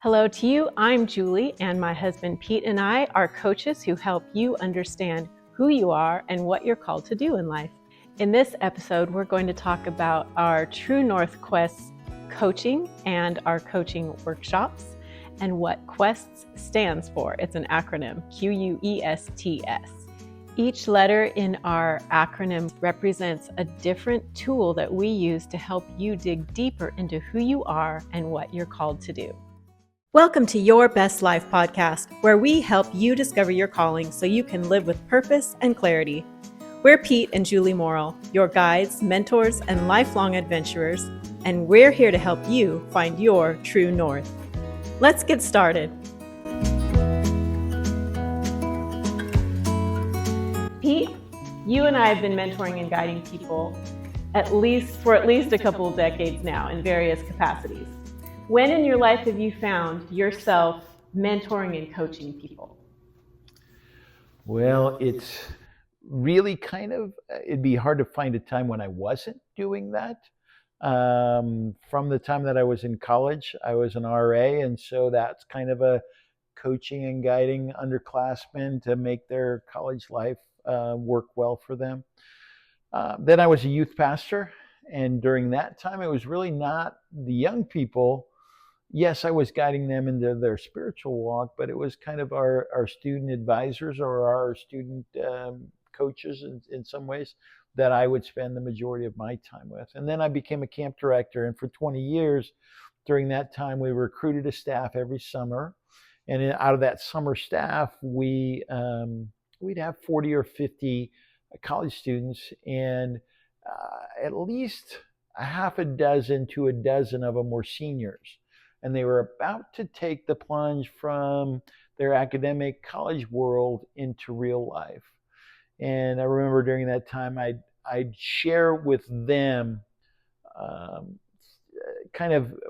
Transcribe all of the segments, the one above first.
Hello to you, I'm Julie, and my husband Pete and I are coaches who help you understand who you are and what you're called to do in life. In this episode, we're going to talk about our True North Quest coaching and our coaching workshops and what Quests stands for. It's an acronym, QUESTS. Each letter in our acronym represents a different tool that we use to help you dig deeper into who you are and what you're called to do. Welcome to Your Best Life podcast, where we help you discover your calling so you can live with purpose and clarity. We're Pete and Julie Morrill, your guides, mentors, and lifelong adventurers, and we're here to help you find your true north. Let's get started. Pete, you and I have been mentoring and guiding people for at least a couple of decades now in various capacities. When in your life have you found yourself mentoring and coaching people? Well, it's really it'd be hard to find a time when I wasn't doing that. From the time that I was in college, I was an RA, and so that's kind of a coaching and guiding underclassmen to make their college life work well for them. Then I was a youth pastor, and during that time, it was really not the young people. Yes, I was guiding them into their spiritual walk, but it was kind of our student advisors or our student coaches in some ways that I would spend the majority of my time with. And then I became a camp director. And for 20 years, during that time, we recruited a staff every summer. And out of that summer staff, we'd have 40 or 50 college students, and at least a half a dozen to a dozen of them were seniors. And they were about to take the plunge from their academic college world into real life. And I remember during that time, I'd share with them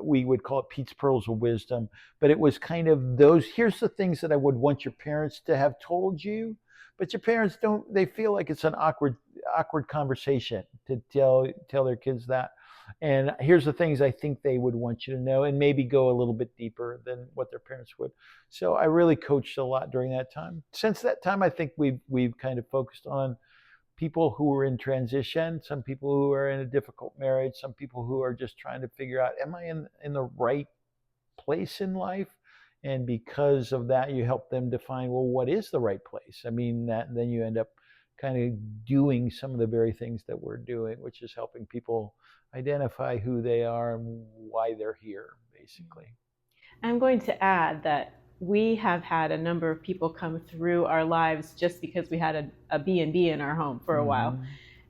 we would call it Pete's Pearls of Wisdom, but it was kind of here's the things that I would want your parents to have told you, but your parents they feel like it's an awkward conversation to tell their kids that. And here's the things I think they would want you to know, and maybe go a little bit deeper than what their parents would. So I really coached a lot during that time. Since that time, I think we've kind of focused on people who are in transition, some people who are in a difficult marriage, some people who are just trying to figure out, am I in the right place in life? And because of that, you help them define, well, what is the right place? I mean, then you end up kind of doing some of the very things that we're doing, which is helping people identify who they are and why they're here, basically. I'm going to add that we have had a number of people come through our lives just because we had a B&B in our home for a while.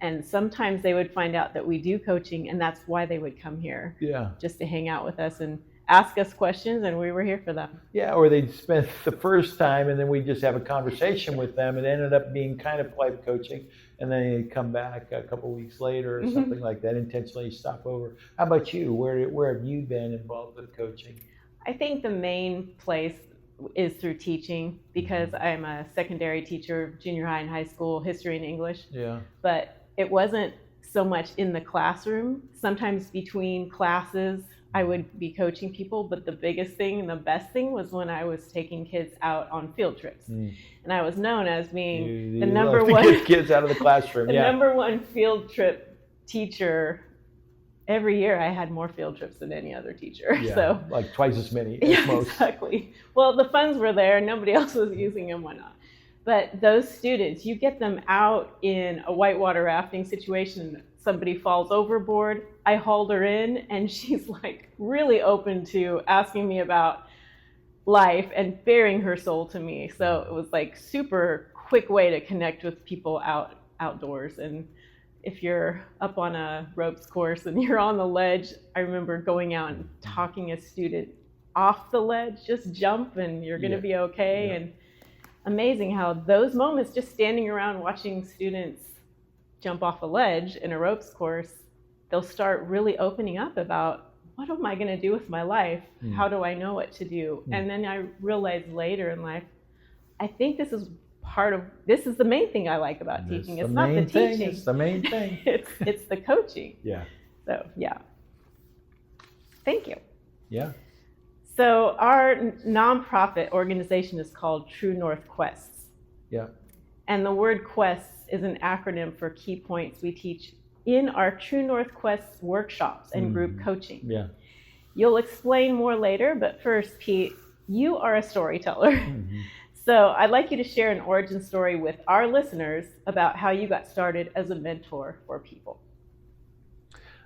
And sometimes they would find out that we do coaching, and that's why they would come here. Yeah. Just to hang out with us and ask us questions, and we were here for them. Yeah, or they'd spend the first time, and then we'd just have a conversation with them. It ended up being kind of life coaching, and then they'd come back a couple of weeks later or something like that, intentionally stop over. How about you? Where have you been involved with coaching? I think the main place is through teaching, because I'm a secondary teacher, junior high and high school, history and English. Yeah. But it wasn't so much in the classroom. Sometimes between classes, I would be coaching people, but the biggest thing and the best thing was when I was taking kids out on field trips. And I was known as being the number one get kids out of the classroom. the number one field trip teacher. Every year I had more field trips than any other teacher. Yeah, so like twice as many as most. Exactly. Well, the funds were there, nobody else was using them, why not? But those students, you get them out in a whitewater rafting situation, somebody falls overboard, I hauled her in, and she's like really open to asking me about life and bearing her soul to me. So it was like super quick way to connect with people outdoors. And if you're up on a ropes course and you're on the ledge, I remember going out and talking a student off the ledge, just jump and you're going to be okay. Yeah. And amazing how those moments, just standing around watching students jump off a ledge in a ropes course, they'll start really opening up about, what am I going to do with my life? How do I know what to do? And then I realized later in life, I think this is the main thing I like about teaching. It's not the teaching. It's the main thing. It's the coaching. Yeah. So, yeah. Thank you. Yeah. So our nonprofit organization is called True North Quests. Yeah. And the word quests is an acronym for key points we teach in our True North Quests workshops and group coaching. Yeah. You'll explain more later, but first, Pete, you are a storyteller. So I'd like you to share an origin story with our listeners about how you got started as a mentor for people.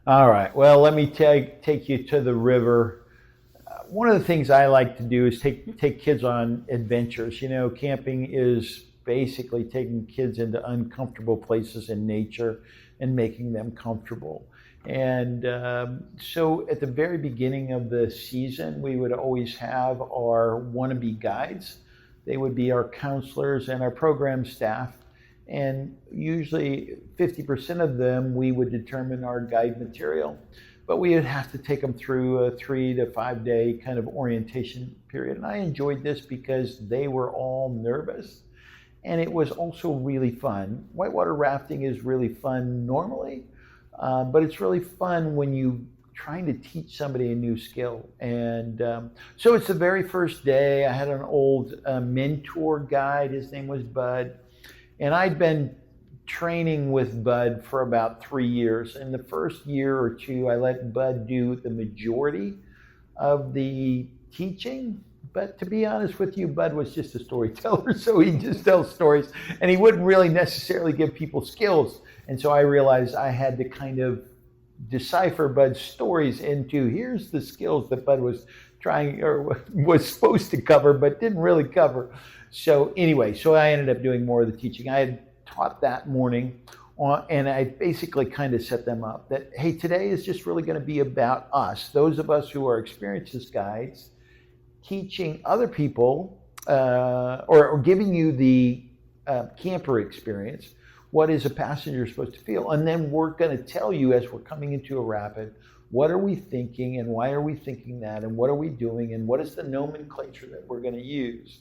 All right. Well, let me take you to the river. One of the things I like to do is take kids on adventures. You know, camping is basically taking kids into uncomfortable places in nature and making them comfortable. And so at the very beginning of the season, we would always have our wannabe guides. They would be our counselors and our program staff. And usually 50% of them, we would determine our guide material. But we would have to take them through a 3 to 5 day kind of orientation period. And I enjoyed this because they were all nervous. And it was also really fun. Whitewater rafting is really fun normally, but it's really fun when you're trying to teach somebody a new skill. And so it's the very first day. I had an old mentor guide. His name was Bud. And I'd been training with Bud for about 3 years. In the first year or two, I let Bud do the majority of the teaching. But to be honest with you, Bud was just a storyteller, so he just tells stories, and he wouldn't really necessarily give people skills. And so I realized I had to kind of decipher Bud's stories into here's the skills that Bud was trying or was supposed to cover, but didn't really cover. So anyway, so I ended up doing more of the teaching. I had taught that morning, and I basically kind of set them up that, hey, today is just really going to be about us, those of us who are experienced as guides, teaching other people or giving you the camper experience. What is a passenger supposed to feel? And then we're going to tell you as we're coming into a rapid, what are we thinking and why are we thinking that and what are we doing and what is the nomenclature that we're going to use?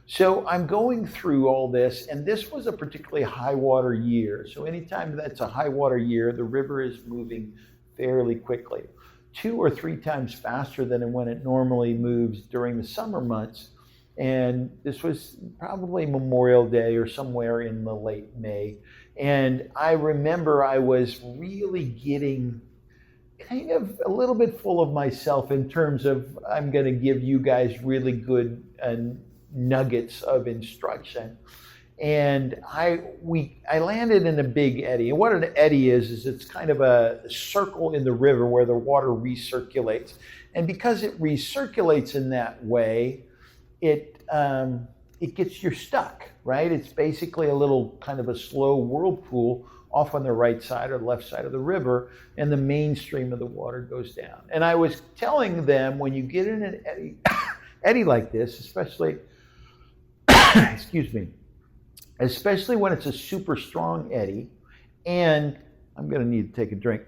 So I'm going through all this, and this was a particularly high water year. So anytime that's a high water year, the river is moving fairly quickly, 2 or 3 times faster than when it normally moves during the summer months. And this was probably Memorial Day or somewhere in the late May. And I remember I was really getting kind of a little bit full of myself in terms of I'm going to give you guys really good nuggets of instruction. And I landed in a big eddy. And what an eddy is it's kind of a circle in the river where the water recirculates. And because it recirculates in that way, it gets you stuck, right? It's basically a little kind of a slow whirlpool off on the right side or left side of the river, and the mainstream of the water goes down. And I was telling them, when you get in an eddy like this, especially, excuse me, especially when it's a super strong eddy, and I'm going to need to take a drink.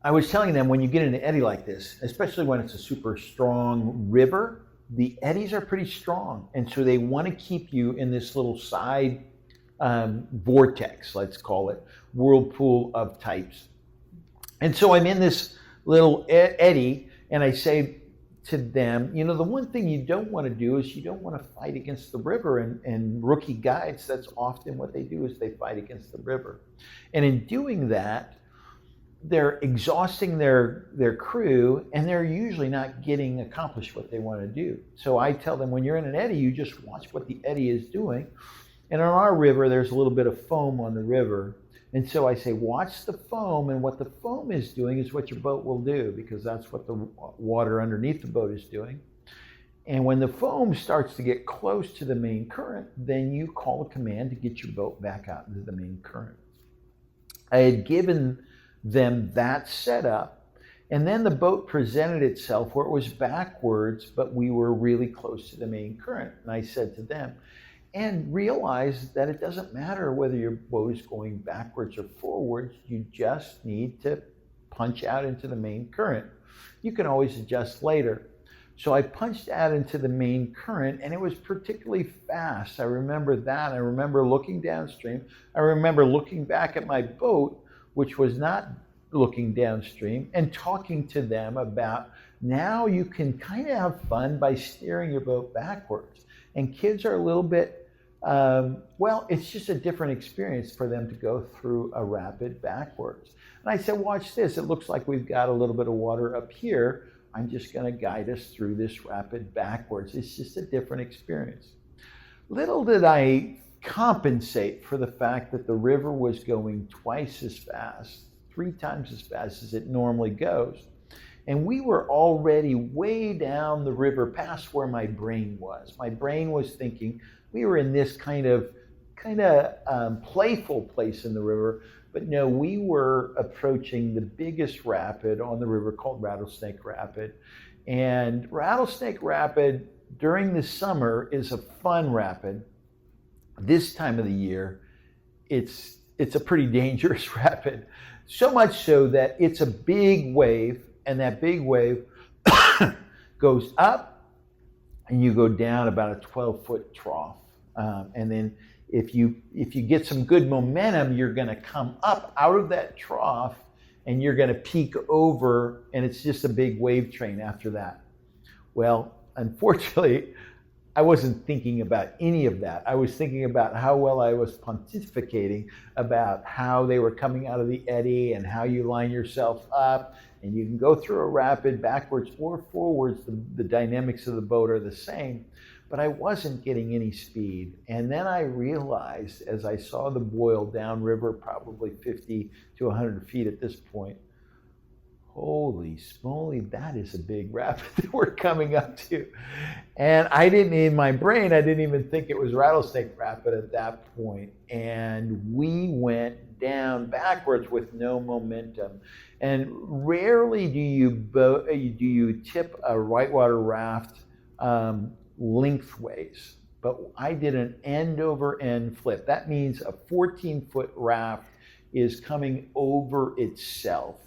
I was telling them, when you get in an eddy like this, especially when it's a super strong river, the eddies are pretty strong. And so they want to keep you in this little side vortex, let's call it, whirlpool of types. And so I'm in this little eddy, and I say to them, you know, the one thing you don't want to do is you don't want to fight against the river. And rookie guides, that's often what they do, is they fight against the river. And in doing that, they're exhausting their crew, and they're usually not getting accomplished what they want to do. So I tell them, when you're in an eddy, you just watch what the eddy is doing. And on our river, there's a little bit of foam on the river. And so I say, watch the foam, and what the foam is doing is what your boat will do, because that's what the water underneath the boat is doing. And when the foam starts to get close to the main current, then you call a command to get your boat back out into the main current. I had given them that setup, and then the boat presented itself where it was backwards, but we were really close to the main current. And I said to them, and realize that it doesn't matter whether your boat is going backwards or forwards, you just need to punch out into the main current. You can always adjust later. So I punched out into the main current, and it was particularly fast. I remember that. I remember looking downstream. I remember looking back at my boat, which was not looking downstream, and talking to them about now you can kind of have fun by steering your boat backwards. And kids are a little bit, well, it's just a different experience for them to go through a rapid backwards. And I said, watch this. It looks like we've got a little bit of water up here. I'm just going to guide us through this rapid backwards. It's just a different experience. Little did I compensate for the fact that the river was going twice as fast, 3 times as fast as it normally goes. And we were already way down the river past where my brain was. My brain was thinking we were in this kind of playful place in the river, but no, we were approaching the biggest rapid on the river called Rattlesnake Rapid. And Rattlesnake Rapid during the summer is a fun rapid. This time of the year, it's a pretty dangerous rapid. So much so that it's a big wave, and that big wave goes up, and you go down about a 12-foot trough. And then if you get some good momentum, you're going to come up out of that trough, and you're going to peak over, and it's just a big wave train after that. Well, unfortunately, I wasn't thinking about any of that. I was thinking about how well I was pontificating about how they were coming out of the eddy and how you line yourself up. And you can go through a rapid backwards or forwards. The dynamics of the boat are the same. But I wasn't getting any speed. And then I realized as I saw the boil downriver, probably 50 to 100 feet at this point, holy smoly, that is a big rapid that we're coming up to. And I didn't, in my brain, I didn't even think it was Rattlesnake Rapid at that point. And we went down backwards with no momentum. And rarely do you tip a whitewater raft lengthways. But I did an end over end flip. That means a 14-foot raft is coming over itself.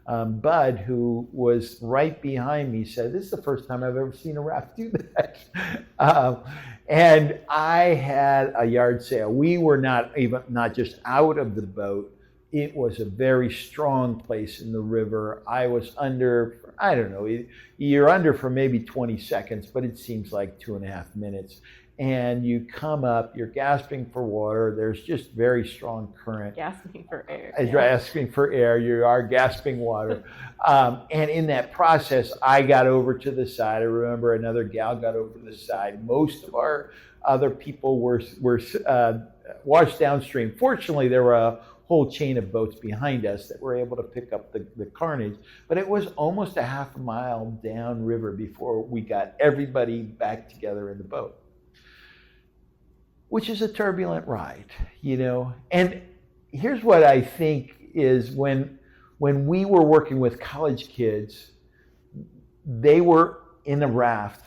Bud, who was right behind me, said, "This is the first time I've ever seen a raft do that." And I had a yard sail. We were not just out of the boat. It was a very strong place in the river. I was under, I don't know, you're under for maybe 20 seconds, but it seems like 2.5 minutes. And you come up, you're gasping for water. There's just very strong current. Gasping for air. Yeah. Gasping for air. You are gasping water. And in that process, I got over to the side. I remember another gal got over to the side. Most of our other people were washed downstream. Fortunately, there were a whole chain of boats behind us that were able to pick up the carnage. But it was almost a half a mile downriver before we got everybody back together in the boat, which is a turbulent ride, you know. And here's what I think is when we were working with college kids, they were in a raft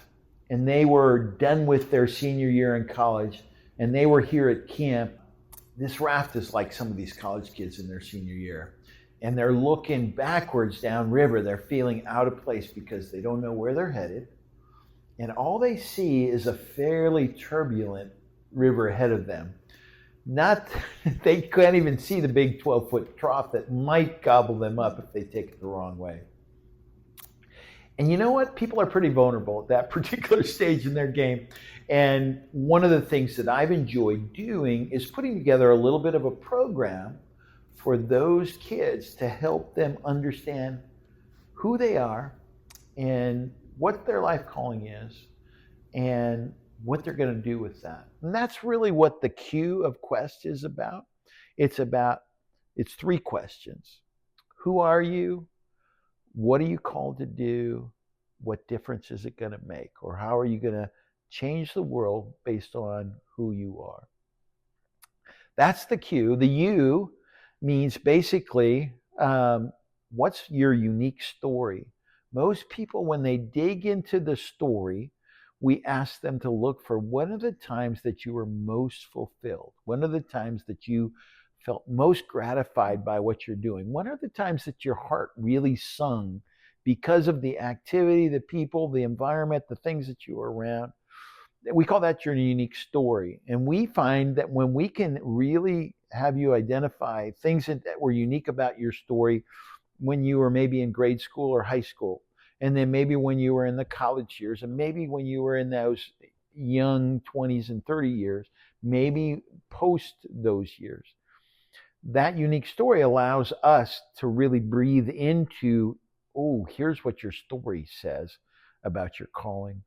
and they were done with their senior year in college and they were here at camp. This raft is like some of these college kids in their senior year. And they're looking backwards downriver. They're feeling out of place because they don't know where they're headed. And all they see is a fairly turbulent river ahead of them. They can't even see the big 12-foot trough that might gobble them up if they take it the wrong way. And you know what? People are pretty vulnerable at that particular stage in their game. And one of the things that I've enjoyed doing is putting together a little bit of a program for those kids to help them understand who they are and what their life calling is and what they're going to do with that. And that's really what the Q of Quest is about. It's 3 questions. Who are you? What are you called to do? What difference is it going to make? Or how are you going to change the world based on who you are? That's the Q. The U means basically, what's your unique story? Most people, when they dig into the story, we ask them to look for what are the times that you were most fulfilled? When are the times that you felt most gratified by what you're doing? When are the times that your heart really sung because of the activity, the people, the environment, the things that you are around. We call that your unique story. And we find that when we can really have you identify things that were unique about your story when you were maybe in grade school or high school, and then maybe when you were in the college years, and maybe when you were in those young 20s and 30 years, maybe post those years, that unique story allows us to really breathe into, oh, here's what your story says about your calling.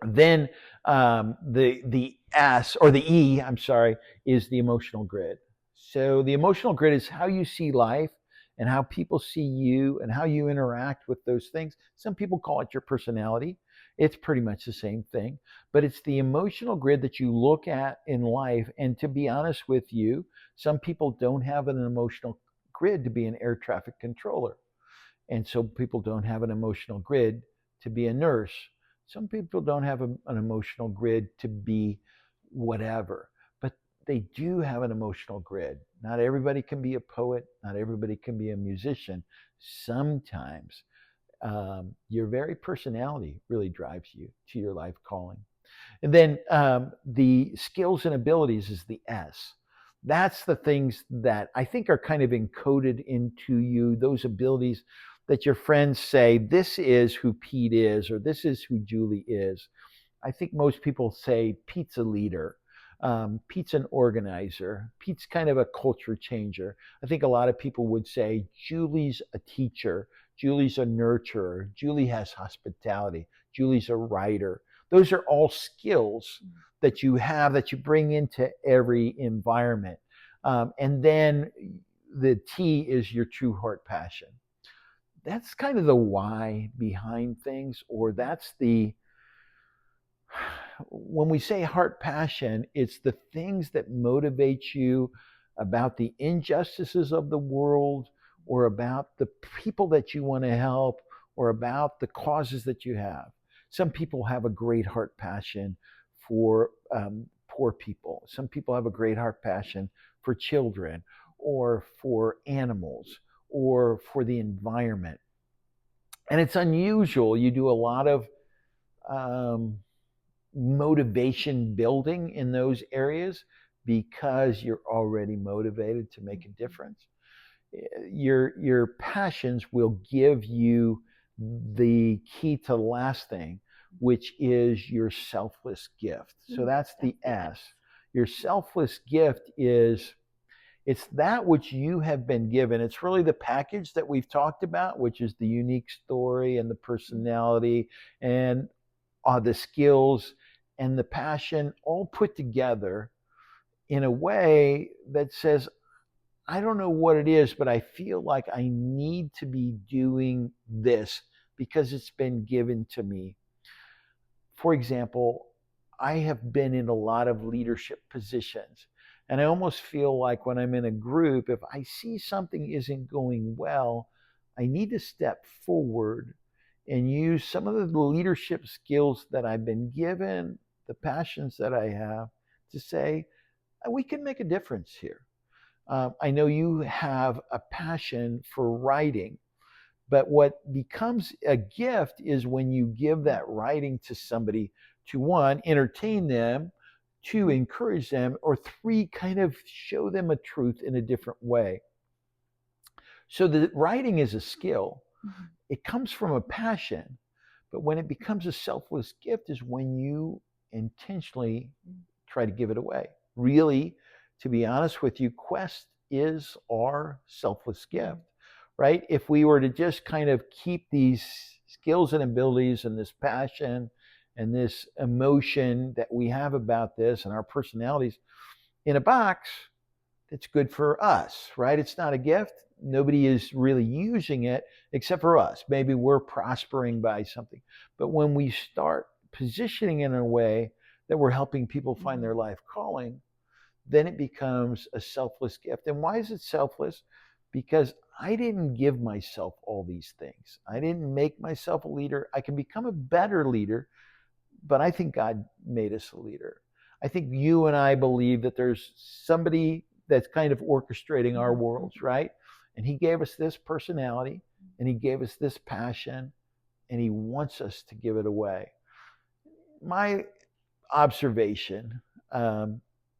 Then the S or the E, I'm sorry, is the emotional grid. So the emotional grid is how you see life and how people see you and how you interact with those things. Some people call it your personality. It's pretty much the same thing, but it's the emotional grid that you look at in life. And to be honest with you, some people don't have an emotional grid to be an air traffic controller. And so people don't have an emotional grid to be a nurse. Some people don't have an emotional grid to be whatever, but they do have an emotional grid. Not everybody can be a poet. Not everybody can be a musician. Sometimes your very personality really drives you to your life calling. And then the skills and abilities is the S. That's the things that I think are kind of encoded into you, those abilities that your friends say, this is who Pete is, or this is who Julie is. I think most people say Pete's a leader. Pete's an organizer. Pete's kind of a culture changer. I think a lot of people would say Julie's a teacher. Julie's a nurturer. Julie has hospitality. Julie's a writer. Those are all skills that you have that you bring into every environment. And then the T is your true heart passion. That's kind of the why behind things, or that's the, when we say heart passion, it's the things that motivate you about the injustices of the world, or about the people that you want to help, or about the causes that you have. Some people have a great heart passion for poor people. Some people have a great heart passion for children, or for animals, or for the environment. And it's unusual. You do a lot of um, motivation building in those areas because you're already motivated to make a difference. Your passions will give you the key to the last thing, which is your selfless gift. So that's the S. Your selfless gift is, it's that which you have been given. It's really the package that we've talked about, which is the unique story and the personality and the skills and the passion all put together in a way that says, I don't know what it is, but I feel like I need to be doing this because it's been given to me. For example, I have been in a lot of leadership positions. And I almost feel like when I'm in a group, if I see something isn't going well, I need to step forward and use some of the leadership skills that I've been given, the passions that I have, to say, we can make a difference here. I know you have a passion for writing, but what becomes a gift is when you give that writing to somebody to, one, entertain them, two, encourage them, or three, kind of show them a truth in a different way. So the writing is a skill. It comes from a passion, but when it becomes a selfless gift is when you intentionally try to give it away. Really, to be honest with you, Quest is our selfless gift, right? If we were to just kind of keep these skills and abilities and this passion and this emotion that we have about this and our personalities in a box, it's good for us, right? It's not a gift. Nobody is really using it except for us. Maybe we're prospering by something. But when we start positioning in a way that we're helping people find their life calling, then it becomes a selfless gift. And why is it selfless? Because I didn't give myself all these things. I didn't make myself a leader. I can become a better leader, but I think God made us a leader. I think you and I believe that there's somebody that's kind of orchestrating our worlds, right? And he gave us this personality and he gave us this passion, and he wants us to give it away. My observation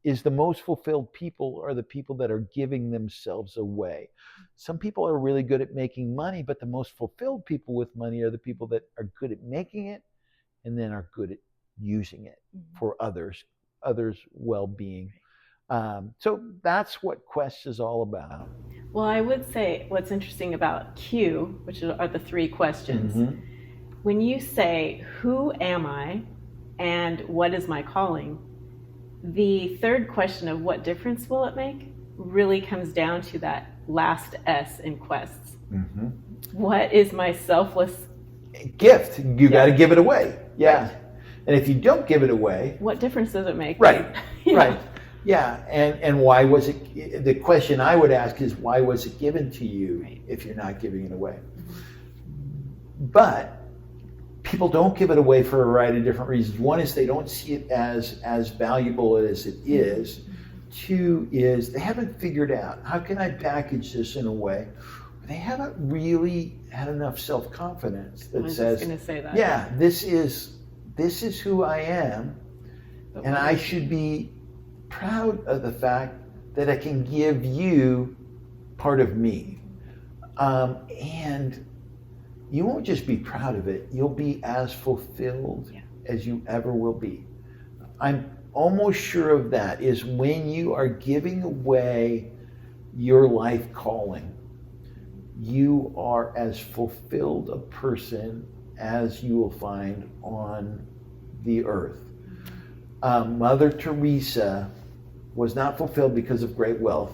is the most fulfilled people are the people that are giving themselves away. Some people are really good at making money, but the most fulfilled people with money are the people that are good at making it and then are good at using it for others' well-being. So that's what Quest is all about. Well, I would say what's interesting about Q, which are the three questions, when you say, who am I and what is my calling? The third question of what difference will it make really comes down to that last S in Quests. What is my selfless gift? You got to give it away. Yeah. Right. And if you don't give it away, what difference does it make? Right. Right. Yeah. And why was it? The question I would ask is, why was it given to you if you're not giving it away? But people don't give it away for a variety of different reasons. One is they don't see it as valuable as it is. Two is they haven't figured out, how can I package this in a way where they haven't really had enough self-confidence that says, yeah, this is who I am, and I should be proud of the fact that I can give you part of me. And you won't just be proud of it, you'll be as fulfilled as you ever will be. I'm almost sure of that, is when you are giving away your life calling, you are as fulfilled a person as you will find on the earth. Mother Teresa was not fulfilled because of great wealth.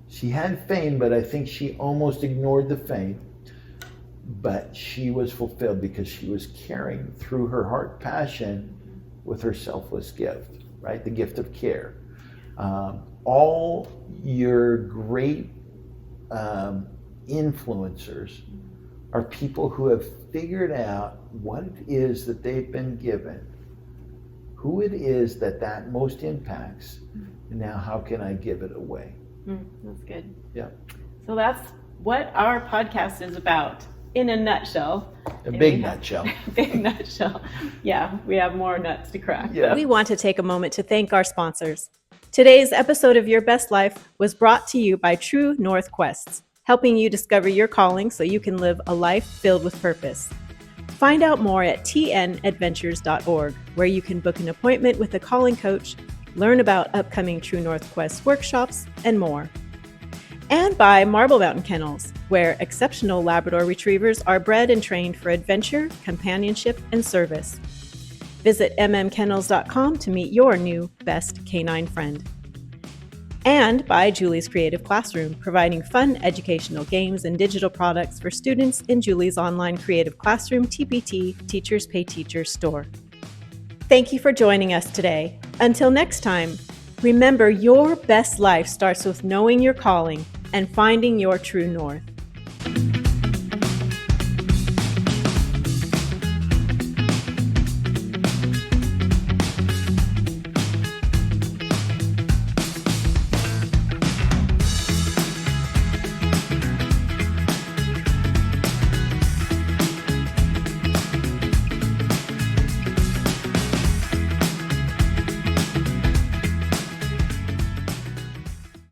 She had fame, but I think she almost ignored the fame. But she was fulfilled because she was carrying through her heart passion with her selfless gift, right? The gift of care. All your great influencers are people who have figured out what it is that they've been given, who it is that most impacts, and now how can I give it away? That's good. Yeah. So that's what our podcast is about. In a nutshell. A big nutshell. Big nutshell. Yeah, we have more nuts to crack. Yeah. We want to take a moment to thank our sponsors. Today's episode of Your Best Life was brought to you by True North Quests, helping you discover your calling so you can live a life filled with purpose. Find out more at tnadventures.org, where you can book an appointment with a calling coach, learn about upcoming True North Quest workshops, and more. And by Marble Mountain Kennels, where exceptional Labrador retrievers are bred and trained for adventure, companionship, and service. Visit mmkennels.com to meet your new best canine friend. And by Julie's Creative Classroom, providing fun educational games and digital products for students in Julie's online Creative Classroom TPT Teachers Pay Teachers store. Thank you for joining us today. Until next time, remember your best life starts with knowing your calling and finding your true north.